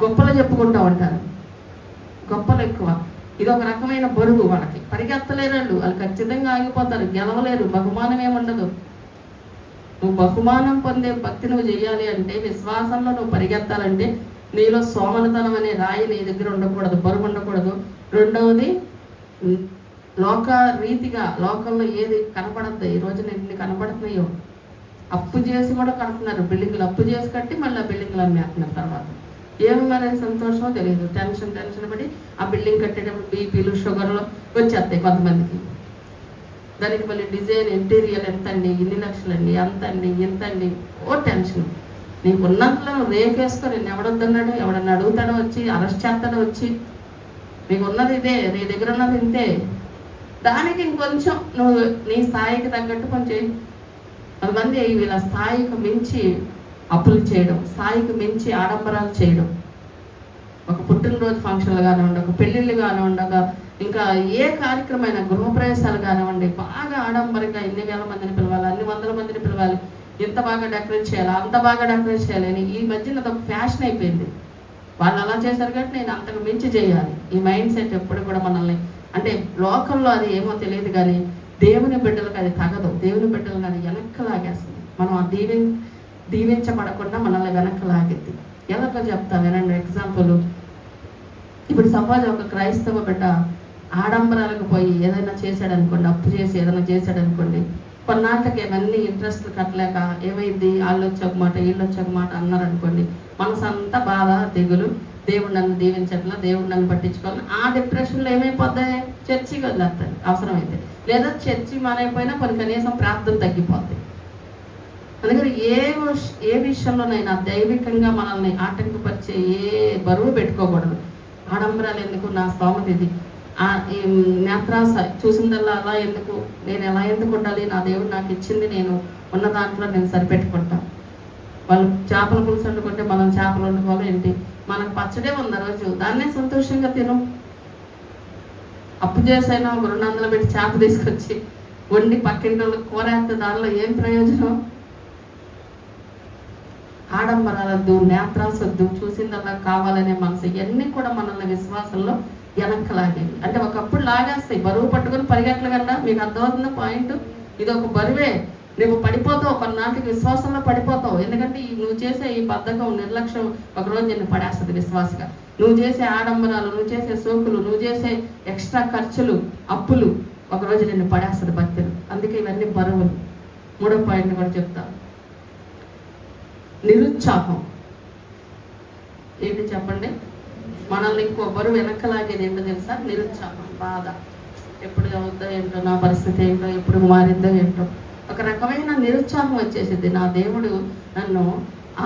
గొప్పలు చెప్పుకుంటూ ఉంటారు, గొప్పలు ఎక్కువ. ఇది ఒక రకమైన బరువు. వాళ్ళకి పరిగెత్తలేరు, వాళ్ళు ఖచ్చితంగా ఆగిపోతారు, గెలవలేరు, బహుమానం ఏముండదు. నువ్వు బహుమానం పొందే భక్తి నువ్వు చేయాలి అంటే, విశ్వాసంలో నువ్వు పరిగెత్తాలంటే, నీలో సోమనతనం అనే రాయి నీ దగ్గర ఉండకూడదు, బరువు ఉండకూడదు. రెండవది, లోక రీతిగా లోకంలో ఏది కనపడద్దు. ఈ రోజు ఎన్ని కనపడుతున్నాయో, అప్పు చేసి కూడా కడుతున్నారు బిల్డింగ్లు, అప్పు చేసి కట్టి మళ్ళీ ఆ బిల్డింగ్లు అమ్మేస్తున్నారు. తర్వాత ఏమి మరి సంతోషమో తెలియదు, టెన్షన్ పడి ఆ బిల్డింగ్ కట్టేటప్పుడు బీపీలు, షుగర్లు వచ్చేస్తాయి కొంతమందికి. దానికి మళ్ళీ డిజైన్, ఇంటీరియర్ ఎంత అండి, ఇన్ని లక్షలండి, అంత అండి, ఇంత అండి, ఓ టెన్షన్. నీకు ఉన్నంతలో నువ్వు రేకేసుకో. నేను ఎవడొద్దన్నాడు, ఎవడన్నా అడుగుతాడో వచ్చి, అరెస్ట్ చేస్తాడో వచ్చి, నీకు ఉన్నది ఇదే, నీ దగ్గర ఉన్నది ఇంతే. దానికి ఇంకొంచెం నువ్వు నీ స్థాయికి తగ్గట్టు కొంచెం. కొంతమంది వీళ్ళ స్థాయికి మించి అప్పులు చేయడం, స్థాయికి మించి ఆడంబరాలు చేయడం. ఒక పుట్టినరోజు ఫంక్షన్లు కానివ్వండి, ఒక పెళ్ళిళ్ళు కానివ్వండి, ఇంకా ఏ కార్యక్రమమైన గృహప్రవేశాలు కానివ్వండి, బాగా ఆడంబరంగా ఎన్ని వేల మందిని పిలవాలి, అన్ని వందల మందిని పిలవాలి, ఇంత బాగా డెకరేట్ చేయాలి, అంత బాగా డెకరేట్ చేయాలి అని ఈ మధ్యన అదొక ఫ్యాషన్ అయిపోయింది. వాళ్ళు అలా చేశారు కాబట్టి నేను అంతకు మించి చేయాలి. ఈ మైండ్ సెట్ ఎప్పుడు కూడా మనల్ని, అంటే లోకంలో అది ఏమో తెలియదు కానీ దేవుని బిడ్డలకు అది తగదు. దేవుని బిడ్డలకు అది వెనక్కి లాగేస్తుంది. మనం ఆ దీవించబడకుండా మనల్ని వెనక్కి లాగెత్తి. ఎలాగో చెప్తా వినండి ఎగ్జాంపుల్. ఇప్పుడు సపోజ్ ఒక క్రైస్తవ బిడ్డ ఆడంబరాలకు పోయి ఏదైనా చేశాడు అనుకోండి, అప్పు చేసి ఏదైనా చేశాడు అనుకోండి, కొన్నాళ్ళకి ఇవన్నీ ఇంట్రెస్ట్లు కట్టలేక ఏమైంది, వాళ్ళు వచ్చి ఒక మాట, వీళ్ళు వచ్చి ఒక మాట అన్నారు అనుకోండి, మనసు అంతా బాధ, దిగులు, దేవుడు నన్ను దీవించట్లా, దేవుడు నన్ను పట్టించుకోవాలి. ఆ డిప్రెషన్లో ఏమైపోతాయి? చర్చికి వదిలేస్తాయి అవసరమైతే, లేదా చర్చి మానైపోయినా కొన్ని కనీసం ప్రార్థన తగ్గిపోతాయి. అందుకని ఏ విషయంలోనైనా దైవికంగా మనల్ని ఆటంకపరిచే ఏ బరువు పెట్టుకోకూడదు. ఆడంబరాలు ఎందుకు, నా స్తోమత ఇది, నేత్రాస చూసిందల్లా అలా ఎందుకు, నేను ఎలా ఎందుకు ఉండాలి, నా దేవుడు నాకు ఇచ్చింది, నేను ఉన్న దాంట్లో నేను సరిపెట్టుకుంటాను. వాళ్ళు చేపల పులుసు వండుకుంటే మనం చేపలు వండుకోవాలి ఏంటి? మనకు పచ్చడే ఉంది ఆ రోజు, దాన్నే సంతోషంగా తిను. అప్పు చేసైనా ఒక 200 పెట్టి చేప తీసుకొచ్చి వండి పక్కింటి వాళ్ళకి కూర వేస్తే దానిలో ఏం ప్రయోజనం? ఆడంబరాలొద్దు, నేత్రాసొద్దు, చూసిందల్లా కావాలనే మనసు, ఇవన్నీ కూడా మనల్ని విశ్వాసంలో వెనక్కి లాగేవి. అంటే ఒకప్పుడు లాగేస్తాయి, బరువు పట్టుకొని పరిగెట్టగలరా? మీకు అర్థమవుతుందా పాయింట్? ఇది ఒక బరువే. నువ్వు పడిపోతావు, కొన్నాటికి విశ్వాసంలో పడిపోతావు. ఎందుకంటే నువ్వు చేసే ఈ బద్ధకం, నిర్లక్ష్యం ఒకరోజు నిన్ను పడేస్తుంది విశ్వాసగా. నువ్వు చేసే ఆడంబరాలు, నువ్వు చేసే సోకులు, నువ్వు చేసే ఎక్స్ట్రా ఖర్చులు, అప్పులు ఒకరోజు నిన్ను పడేస్తుంది భక్తులు. అందుకే ఇవన్నీ బరువులు. 3వ పాయింట్ కూడా చెప్తాను, నిరుత్సాహం. ఏంటి చెప్పండి? మనల్ని ఇంకో బరువు వెనక్కలాగేది ఏంటో తెలుసా? నిరుత్సాహం, బాధ. ఎప్పుడు అవుద్దో ఏంటో, నా పరిస్థితి ఏంటో, ఎప్పుడు మారిద్దో ఏంటో, ఒక రకమైన నిరుత్సాహం వచ్చేసింది. నా దేవుడు నన్ను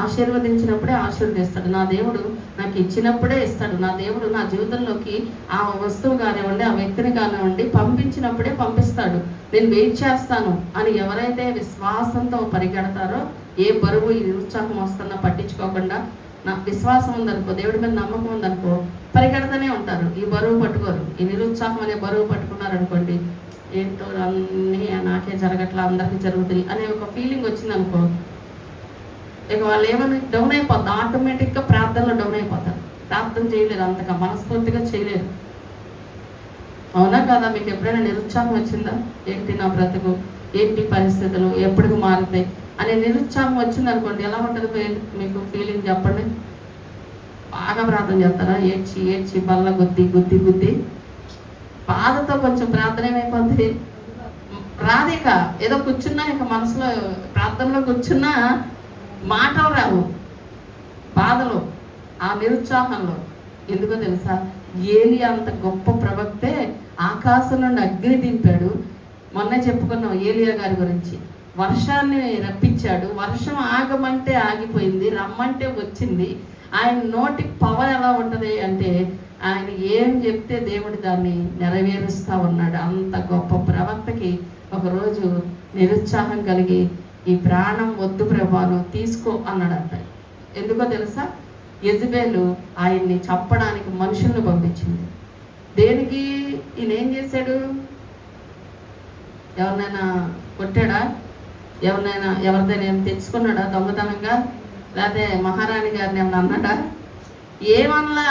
ఆశీర్వదించినప్పుడే ఆశీర్వదిస్తాడు, నా దేవుడు నాకు ఇచ్చినప్పుడే ఇస్తాడు, నా దేవుడు నా జీవితంలోకి ఆ వస్తువు కానివ్వండి, ఆ వ్యక్తిని కానివ్వండి పంపించినప్పుడే పంపిస్తాడు, నేను వెయిట్ చేస్తాను అని ఎవరైతే విశ్వాసంతో పరిగెడతారో, ఏ బరువు ఈ నిరుత్సాహం వస్తున్నా పట్టించుకోకుండా, నా విశ్వాసం ఉందనుకో, దేవుడి మీద నమ్మకం ఉందనుకో, పరిగెడతానే ఉంటారు. ఈ బరువు పట్టుకోరు. ఈ నిరుత్సాహం అనే బరువు పట్టుకున్నారనుకోండి, ఏంటో అన్నీ నాకే జరగట్లా, అందరికీ జరుగుతుంది అనే ఒక ఫీలింగ్ వచ్చిందనుకో, ఇక వాళ్ళు ఏమైనా డౌన్ అయిపోద్ది, ఆటోమేటిక్గా ప్రార్థనలో డౌన్ అయిపోతారు. ప్రార్థన చేయలేరు, అంతగా మనస్ఫూర్తిగా చేయలేరు. అవునా కదా? మీకు ఎప్పుడైనా నిరుత్సాహం వచ్చిందా? ఏంటి నా బ్రతుకు, ఏంటి పరిస్థితులు, ఎప్పటికి మారుతాయి అనే నిరుత్సాహం వచ్చింది అనుకోండి, ఎలా ఉంటుంది మీకు ఫీలింగ్ చెప్పండి? బాగా ప్రార్థన చేస్తారా? ఏడ్చి బల్ల గుద్ది బాధతో కొంచెం ప్రార్థన ఏమైపోద్ది? రాదిక. ఏదో కూర్చున్నా, ఇక మనసులో ప్రార్థనలో కూర్చున్నా మాటలు రావు, బాధలో, ఆ నిరుత్సాహంలో. ఎందుకో తెలుసా? ఏలి అంత గొప్ప ప్రవక్తే ఆకాశం నుండి అగ్ని దింపాడు. మొన్న చెప్పుకున్నాం ఏలియా గారి గురించి. వర్షాన్ని రప్పించాడు, వర్షం ఆగమంటే ఆగిపోయింది, రమ్మంటే వచ్చింది. ఆయన నోటి పవర్ ఎలా ఉంటుంది అంటే ఆయన ఏం చెప్తే దేవుడు దాన్ని నెరవేరుస్తూ ఉన్నాడు. అంత గొప్ప ప్రవక్తకి ఒకరోజు నిరుత్సాహం కలిగి ఈ ప్రాణం వద్దు ప్రభాను తీసుకో అన్నాడంట. ఎందుకో తెలుసా? యెజబెలు ఆయన్ని చంపడానికి మనుషుల్ని పంపించింది. దేనికి? ఈయన ఏం చేశాడు? ఎవరినైనా కొట్టాడా? ఎవరిదైనా ఏం తెచ్చుకున్నాడా దొంగతనంగా? లేకపోతే మహారాణి గారిని ఏమన్నా అన్నాడా? ఏమన్నా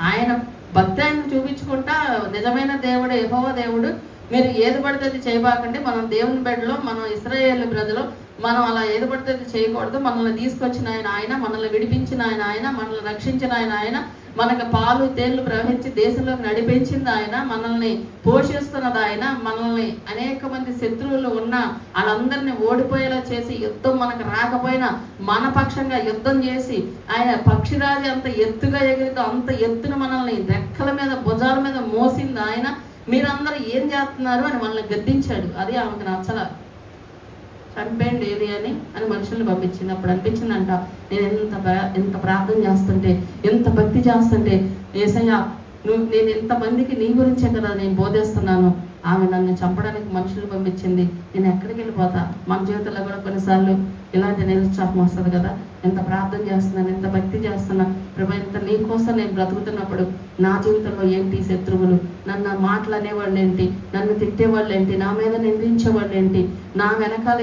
ఆయన భక్తి ఆయన చూపించుకుంటా నిజమైన దేవుడు యెహోవా దేవుడు, మీరు ఏది పడితే అది చేయబాకండి, మనం దేవుని బిడ్డలో, మనం ఇశ్రాయేలు ప్రజలు, మనం అలా ఏది పడితే అది చేయకూడదు. మనల్ని తీసుకొచ్చిన ఆయన, మనల్ని విడిపించిన ఆయన, మనల్ని రక్షించిన ఆయన, మనకు పాలు తేళ్లు ప్రవహించి దేశంలోకి నడిపించింది ఆయన, మనల్ని పోషిస్తున్నది ఆయన, మనల్ని అనేక మంది శత్రువులు ఉన్న వాళ్ళందరినీ ఓడిపోయేలా చేసి యుద్ధం మనకు రాకపోయినా మన పక్షంగా యుద్ధం చేసి ఆయన పక్షిరాజు అంత ఎత్తుగా ఎగిరితో అంత ఎత్తున మనల్ని రెక్కల మీద భుజాల మీద మోసింది ఆయన. మీరందరూ ఏం చేస్తున్నారు అని మనల్ని గద్దించాడు. అది ఆమెకు నచ్చల. చంపేయండి ఏలియాని అని మనుషుల్ని పంపించింది. అప్పుడు అనిపించిందంట, నేను ఎంత ప్రార్థన చేస్తుంటే, ఎంత భక్తి చేస్తుంటే, యేసయ్య నేను ఎంతమందికి నీ గురించే కదా నేను బోధిస్తున్నాను, ఆమె నన్ను చంపడానికి మనుషులు పంపించింది, నేను ఎక్కడికి వెళ్ళిపోతా? మన జీవితంలో కూడా కొన్నిసార్లు ఇలాంటి నిరుత్సాహం వస్తుంది కదా. ఎంత ప్రార్థన చేస్తున్నాను, ఎంత భక్తి చేస్తున్నా ప్రభా, ఇంత నీ కోసం నేను బ్రతుకుతున్నప్పుడు నా జీవితంలో ఏంటి శత్రువులు? నన్ను మాటలు అనేవాళ్ళు ఏంటి? నన్ను తిట్టేవాళ్ళు ఏంటి? నా మీద నిందించేవాళ్ళు ఏంటి? నా వెనకాల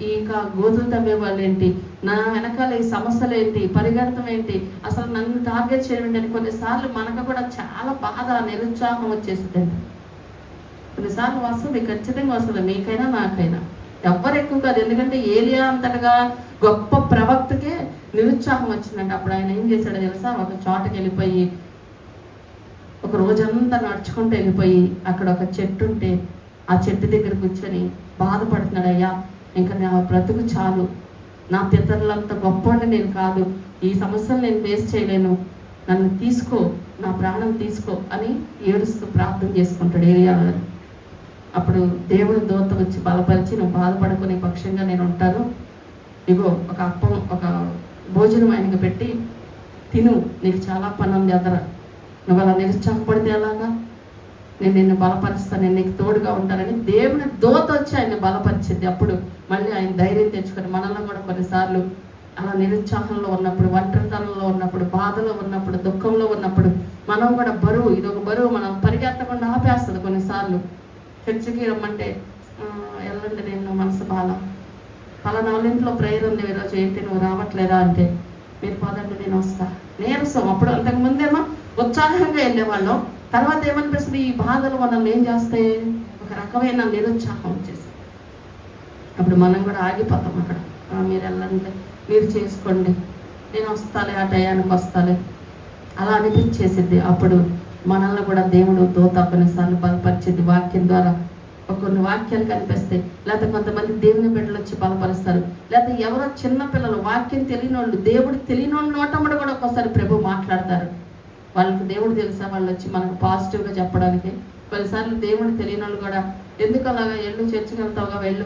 ఈ గోతులు తవ్వేవాళ్ళు ఏంటి? నా వెనకాల ఈ సమస్యలు ఏంటి? పరిగెడతం ఏంటి? అసలు నన్ను టార్గెట్ చేయడం అని కొన్నిసార్లు మనకు కూడా చాలా బాధ, నిరుత్సాహం వచ్చేసిందండి. కొన్నిసార్లు వస్తుంది, ఖచ్చితంగా వస్తుంది, మీకైనా నాకైనా. ఎవ్వరు ఎక్కువ కాదు. ఎందుకంటే ఏలియా అంతటగా గొప్ప ప్రవక్తకే నిరుత్సాహం వచ్చిందంటే అప్పుడు ఆయన ఏం చేశాడో తెలుసా? ఒక చోటకి వెళ్ళిపోయి ఒక రోజంతా నడుచుకుంటూ వెళ్ళిపోయి అక్కడ ఒక చెట్టు ఉంటే ఆ చెట్టు దగ్గర కూర్చొని బాధపడుతున్నాడు. అయ్యా, ఇంకా నా బ్రతుకు చాలు, నా పితరులంత గొప్పవాడిని నేను కాదు, ఈ సమస్యలు నేను ఫేస్ చేయలేను, నన్ను తీసుకో, నా ప్రాణం తీసుకో అని ఏడుస్తూ ప్రార్థన చేసుకుంటాడు ఏలియా గారు. అప్పుడు దేవుని దూత వచ్చి బలపరిచి, నువ్వు బాధపడుకునే పక్షంగా నేను ఉంటాను, ఇగో ఒక అప్పం, ఒక భోజనం ఆయనకు పెట్టి తిను, నీకు చాలా పని ఉంది ఎదర, నువ్వు అలా నిరుత్సాహపడితే ఎలాగా? నేను నిన్ను బలపరుస్తాను, నేను నీకు తోడుగా ఉంటానని దేవుని దూత వచ్చి ఆయన బలపరిచింది. అప్పుడు మళ్ళీ ఆయన ధైర్యం తెచ్చుకొని మనల్ని కూడా కొన్నిసార్లు అలా నిరుత్సాహంలో ఉన్నప్పుడు, ఒంటరితనంలో ఉన్నప్పుడు, బాధలో ఉన్నప్పుడు, దుఃఖంలో ఉన్నప్పుడు మనం కూడా బరువు, ఇది ఒక బరువు మనం పరిగెత్తకుండా ఆపేస్తుంది. కొన్నిసార్లు చర్చికి రమ్మంటే వెళ్ళండి, నేను మనసు బాధ, పలానా వాళ్ళ ఇంట్లో ప్రేయర్ ఉంది ఈరోజు, ఏంటి నువ్వు రావట్లేదా అంటే, మీరు పదండి నేను వస్తా. నీరసం. అప్పుడు అంతకుముందేమో ఉత్సాహంగా వెళ్ళేవాళ్ళం, తర్వాత ఏమనిపిస్తుంది, ఈ బాధలు మనల్ని ఏం చేస్తాయి? ఒక రకమైన నిరుత్సాహం వచ్చేసి అప్పుడు మనం కూడా ఆగిపోతాం. అక్కడ మీరు వెళ్ళండి, మీరు చేసుకోండి, నేను వస్తాలే, ఆ టయానికి వస్తాలే, అలా అనిపించేసిద్ది. అప్పుడు మనల్ని కూడా దేవుడు దూత కొన్నిసార్లు బలపరిచేది వాక్యం ద్వారా. కొన్ని వాక్యాలు కనిపిస్తాయి, లేకపోతే కొంతమంది దేవుని బిడ్డలు వచ్చి బలపరుస్తారు, లేకపోతే ఎవరో చిన్న పిల్లలు వాక్యం తెలియని వాళ్ళు, దేవుడు తెలియని వాళ్ళు నోటమ్మడ కూడా ఒక్కోసారి ప్రభు మాట్లాడతారు. వాళ్ళకి దేవుడు తెలుసా? వాళ్ళు వచ్చి మనకు పాజిటివ్గా చెప్పడానికి. కొన్నిసార్లు దేవుడు తెలియని వాళ్ళు కూడా ఎందుకు అలాగా వెళ్ళు, చర్చికి వెళ్తావుగా వెళ్ళు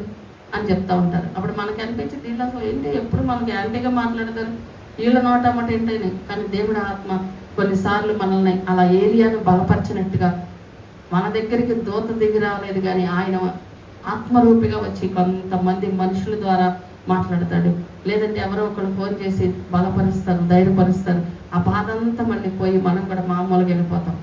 అని చెప్తా ఉంటారు. అప్పుడు మనకి అనిపించింది, వీళ్ళు అసలు ఏంటి ఎప్పుడు మనకి యాంటీగా మాట్లాడతారు, వీళ్ళ నోటమ్మట ఏంటని. కానీ దేవుడు ఆత్మ కొన్నిసార్లు మనల్ని అలా ఏలియాను బలపరిచినట్టుగా మన దగ్గరికి దూత దిగి రాలేదు, కానీ ఆయన ఆత్మరూపిగా వచ్చి కొంతమంది మనుషుల ద్వారా మాట్లాడతాడు. లేదంటే ఎవరో ఒకరు ఫోన్ చేసి బలపరుస్తారు, ధైర్యపరుస్తారు. ఆ బాధ అంతా మళ్ళీ పోయి మనం కూడా మామూలుగా వెళ్ళిపోతాం.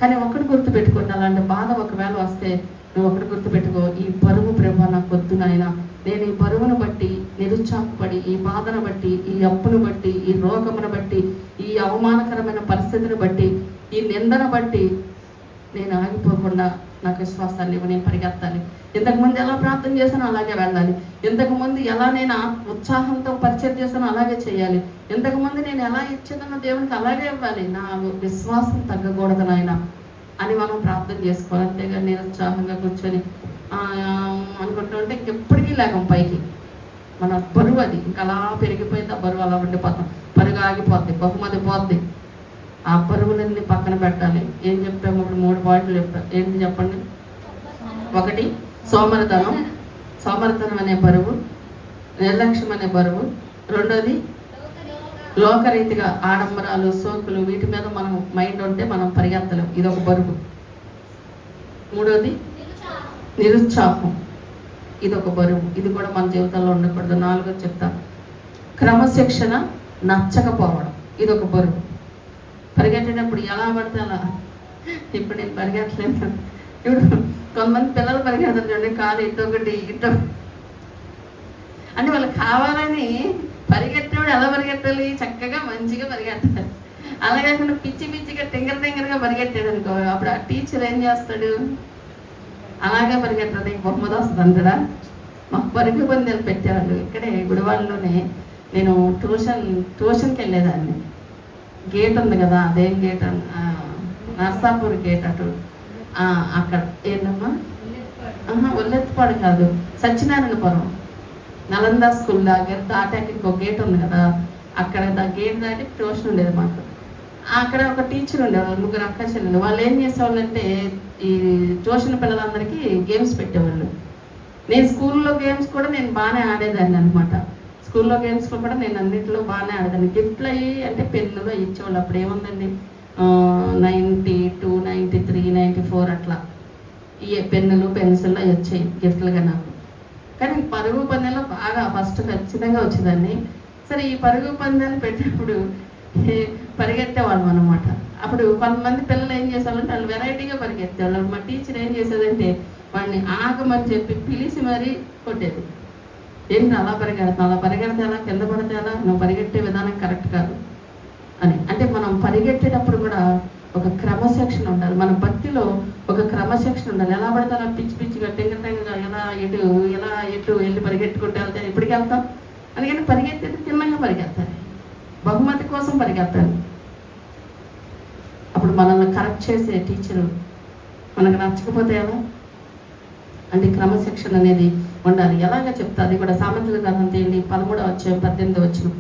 కానీ ఒకటి గుర్తుపెట్టుకోండి, అలాంటి బాధ ఒకవేళ వస్తే నువ్వు ఒకటి గుర్తుపెట్టుకో, ఈ బరువు ప్రభా నాకు వద్దు నాయన, నేను ఈ బరువును బట్టి నిరుత్సాహపడి, ఈ బాధను బట్టి, ఈ అప్పును బట్టి, ఈ రోగమును బట్టి, ఈ అవమానకరమైన పరిస్థితిని బట్టి, ఈ నిందను బట్టి నేను ఆగిపోకుండా నాకు విశ్వాసాన్ని నేను పరిగెత్తాలి. ఇంతకుముందు ఎలా ప్రార్థన చేశానో అలాగే వెళ్ళాలి. ఇంతకుముందు ఎలా నేను ఉత్సాహంతో పరిచయం చేశానో అలాగే చేయాలి. ఇంతకుముందు నేను ఎలా ఇచ్చిందన్న దేవునికి అలాగే ఇవ్వాలి. నా విశ్వాసం తగ్గకూడదు నాయన అని మనం ప్రార్థన చేసుకోవాలి. అంతేగాని నిరుత్సాహంగా కూర్చొని అనుకుంటుంటే ఇంకెప్పటికీ లేకం పైకి మన బరువు అది ఇంకా అలా పెరిగిపోయింది. ఆ బరువు అలా ఉండిపోతాం, పరుగు ఆగిపోద్ది, బహుమతి పోద్ది. ఆ బరువులన్నీ పక్కన పెట్టాలి. ఏం చెప్పాము ఇప్పుడు? 3 పాయింట్లు చెప్పాం. ఏంటి చెప్పండి? ఒకటి సోమరితనం, సోమరితనం అనే బరువు, నిర్లక్ష్యం అనే బరువు. రెండోది లోకరీతిగా ఆడంబరాలు, సోకులు, వీటి మీద మనం మైండ్ ఉంటే మనం పరిగెత్తలేం, ఇదొక బరువు. మూడోది నిరుత్సాహం, ఇదొక బరువు, ఇది కూడా మన జీవితంలో ఉండకూడదు. నాలుగోది చెప్తా, క్రమశిక్షణ నచ్చకపోవడం, ఇదొక బరువు. పరిగెట్టేటప్పుడు ఎలా పడితే అలా, ఇప్పుడు నేను పరిగెట్టలేను. ఇప్పుడు కొంతమంది పిల్లలు పరిగెడతారు చూడండి, కాలు ఇటు ఒకటి ఇటు, అంటే వాళ్ళు కావాలని పరిగెట్టేవాడు ఎలా పరిగెట్టాలి? చక్కగా మంచిగా పరిగెట్టాలి. అలా కాకుండా పిచ్చి పిచ్చిగా టెంగర్గా పరిగెట్టాడు అనుకో, అప్పుడు ఆ టీచర్ ఏం చేస్తాడు? అలాగే పరిగెట్టదు, బహుమతి వస్తుంది అంటాడా? మాకు పరుగు పందాలు పెట్టేవాళ్ళు ఇక్కడే గుడివాళ్ళలోనే. నేను ట్యూషన్కి వెళ్ళేదాన్ని. గేట్ ఉంది కదా, అదేం గేట్? నర్సాపూర్ గేట్ అటు, అక్కడ ఏంటమ్మా? ఒల్లెత్తిపాడు కాదు, సత్యనారాయణపురం నలంద స్కూల్ దగ్గర దాటాక ఇంకో గేట్ ఉంది కదా, అక్కడ గేట్ దాటి ట్యూషన్ ఉండేది మాకు. అక్కడ ఒక టీచర్ ఉండేవాళ్ళు, 3 అక్క చెల్లెలు. వాళ్ళు ఏం చేసేవాళ్ళు అంటే ఈ ట్యూషన్ పిల్లలందరికీ గేమ్స్ పెట్టేవాళ్ళు. నేను స్కూల్లో గేమ్స్ కూడా నేను బాగానే ఆడేదాన్ని అనమాట. స్కూల్లో గేమ్స్లో కూడా నేను అన్నింటిలో బాగానే ఆడేదాన్ని. గిఫ్ట్లు అయ్యి అంటే పెన్నులో ఇచ్చేవాళ్ళు. అప్పుడు ఏముందండి, 92, 93, 94 అట్లా ఈ పెన్నులు, పెన్సిల్ అవి వచ్చాయి గిఫ్ట్లుగా నాకు. కానీ పరుగు పందెంలో బాగా ఫస్ట్ ఖచ్చితంగా వచ్చేదాన్ని. సరే, ఈ పరుగు పందాలు పెట్టినప్పుడు పరిగెత్తేవాళ్ళం అనమాట. అప్పుడు కొంతమంది పిల్లలు ఏం చేసేవాళ్ళంటే వాళ్ళు వెరైటీగా పరిగెత్తేవాళ్ళు. మా టీచర్ ఏం చేసేదంటే వాడిని ఆగమని చెప్పి పిలిచి మరీ కొట్టేది. ఏంటి అలా పరిగెడతాం, అలా పరిగెడితే ఎలా, కింద పడితే ఎలా, నువ్వు పరిగెట్టే విధానం కరెక్ట్ కాదు అని. అంటే మనం పరిగెట్టేటప్పుడు కూడా ఒక క్రమశిక్షణ ఉండాలి. మన భక్తిలో ఒక క్రమశిక్షణ ఉండాలి. ఎలా పడితే అలా పిచ్చి పిచ్చిగా టెంగగా ఎలా ఎటు వెళ్ళి పరిగెట్టుకుంటూ వెళ్తే ఎప్పటికి వెళ్తాం? అందుకని పరిగెత్తేది తిన్నగా పరిగెత్తాలి, బహుమతి కోసం పరిగెత్తాలి. అప్పుడు మనల్ని కరెక్ట్ చేసే టీచరు మనకు నచ్చకపోతే ఎలా? అంటే క్రమశిక్షణ అనేది ఉండాలి. ఎలాగ చెప్తా, అది కూడా సామెతల గ్రంథం తీయండి, 13వ అధ్యాయం 18వ వచనం.